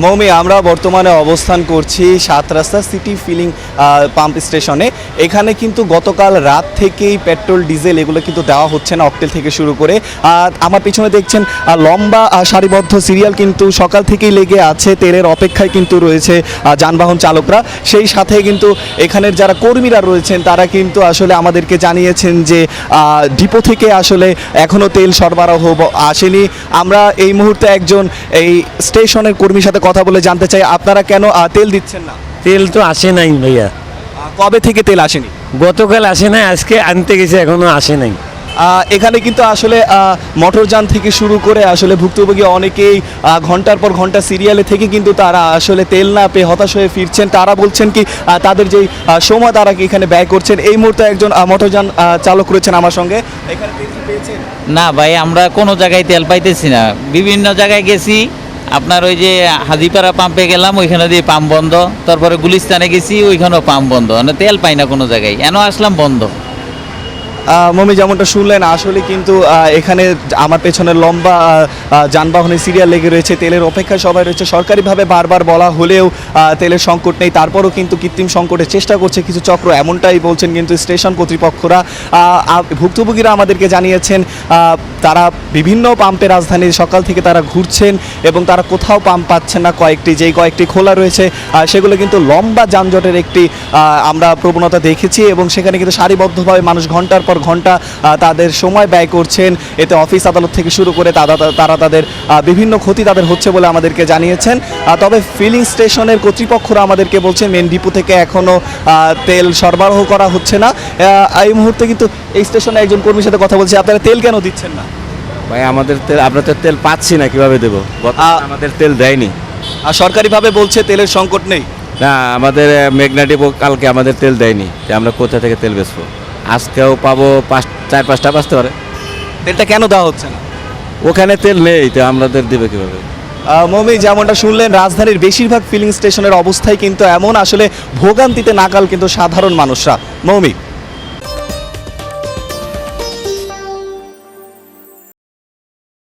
মৌমি, আমরা বর্তমানে অবস্থান করছি 7 রাস্তা সিটি ফিলিং পাম্প স্টেশনে। এখানে কিন্তু গতকাল রাত থেকেই পেট্রোল ডিজেল এগুলো কিন্তু দেওয়া হচ্ছে না, অকটেল থেকে শুরু করে। আমার পিছনে দেখছেন লম্বা সারিবদ্ধ সিরিয়াল কিন্তু সকাল থেকেই লেগে আছে, তেলের অপেক্ষায় কিন্তু রয়েছে যানবাহন চালকরা। সেই সাথে কিন্তু এখানের যারা কর্মীরা রয়েছেন তারা কিন্তু আসলে আমাদেরকে জানিয়েছেন যে ডিপো থেকে আসলে এখনও তেল সরবরাহ আসেনি। আমরা এই মুহূর্তে একজন এই স্টেশনের কর্মীর সাথে কথা বলে জানতে চাই, আপনারা কেন তেল দিচ্ছেন না? তেল তো আসে নাই ভাইয়া, কবে থেকে তেল আসেনি? গতকাল আসে নাই, আজকে আনতে গেছে, এখনো আসে নাই। এখানে কিন্তু আসলে মোটরযান থেকে শুরু করে আসলে ভুক্তভোগী অনেকেই ঘন্টার পর ঘন্টা সিরিয়ালে থেকে কিন্তু তারা আসলে তেল না পেয়ে হতাশ হয়ে ফিরছেন। তারা বলছেন কি তাদের যেই সময় তারা কি এখানে ব্যয় করছেন। এই মুহূর্তে একজন মোটরযান চালক রয়েছেন আমার সঙ্গে। এখানে তেল কি পেয়েছেন? না ভাই, আমরা কোনো জায়গায় তেল পাইতেছি না। বিভিন্ন জায়গায় গেছি, আপনার ওই যে হাজিপাড়া পাম্পে গেলাম, ওইখানে দিয়ে পাম্প বন্ধ। তারপরে গুলিস্তানে গেছি, ওইখানেও পাম্প বন্ধ, মানে তেল পাই না কোনো জায়গায়। এনে আসলাম বন্ধ। মমি, যেমনটা শুনলেন আসলে কিন্তু এখানে আমার পেছনে লম্বা যানবাহনের সিরিয়াল লেগে রয়েছে, তেলের অপেক্ষায় সবাই রয়েছে। সরকারিভাবে বারবার বলা হলেও তেলের সংকট নেই, তারপরও কিন্তু কৃত্রিম সংকটের চেষ্টা করছে কিছু চক্র, এমনটাই বলছেন কিন্তু স্টেশন কর্তৃপক্ষরা। ভুক্তভোগীরা আমাদেরকে জানিয়েছেন তারা বিভিন্ন পাম্পে রাজধানীর সকাল থেকে তারা ঘুরছেন এবং তারা কোথাও পাম্প পাচ্ছেন না। যেই কয়েকটি খোলা রয়েছে সেগুলো কিন্তু লম্বা যানজটের একটি আমরা প্রবণতা দেখেছি এবং সেখানে কিন্তু সারিবদ্ধভাবে মানুষ ঘন্টার পর ঘন্টা তাদের সময় ব্যয় করছেন। এতে অফিস আদালত থেকে শুরু করে তারা তাদের বিভিন্ন ক্ষতি তাদের হচ্ছে বলে আমাদেরকে জানিয়েছেন। তবে ফিলিং স্টেশনের কর্তৃপক্ষরা আমাদেরকে বলছেন মেন ডিপো থেকে এখনও তেল সরবরাহ করা হচ্ছে না। এই মুহূর্তে কিন্তু এই স্টেশনে একজন কর্মীর সাথে কথা বলছি, আপনারা তেল কেন দিচ্ছেন না? ভাই আমাদের তেল, আমরা তো তেল পাচ্ছি না, কিভাবে দেবো? আমাদের তেল দেয়নি। আর সরকারিভাবে বলছে তেলের সংকট নেই। না, আমাদের মেঘনা ডিপো কালকে আমাদের তেল দেয়নি, যে আমরা কোথা থেকে তেল বেচবো। আজকেও পাবো 4-5টা বাজতে পারে। তেলটা কেন দেওয়া হচ্ছে না? ওখানে তেল নেই, তো আমাদের দেবে কিভাবে? মমি, যেমনটা শুনলেন রাজধানীর বেশিরভাগ ফিলিং স্টেশনের অবস্থায় কিন্তু এমন, আসলে ভোগান্তিতে নাকাল কিন্তু সাধারণ মানুষরা। মৌমি।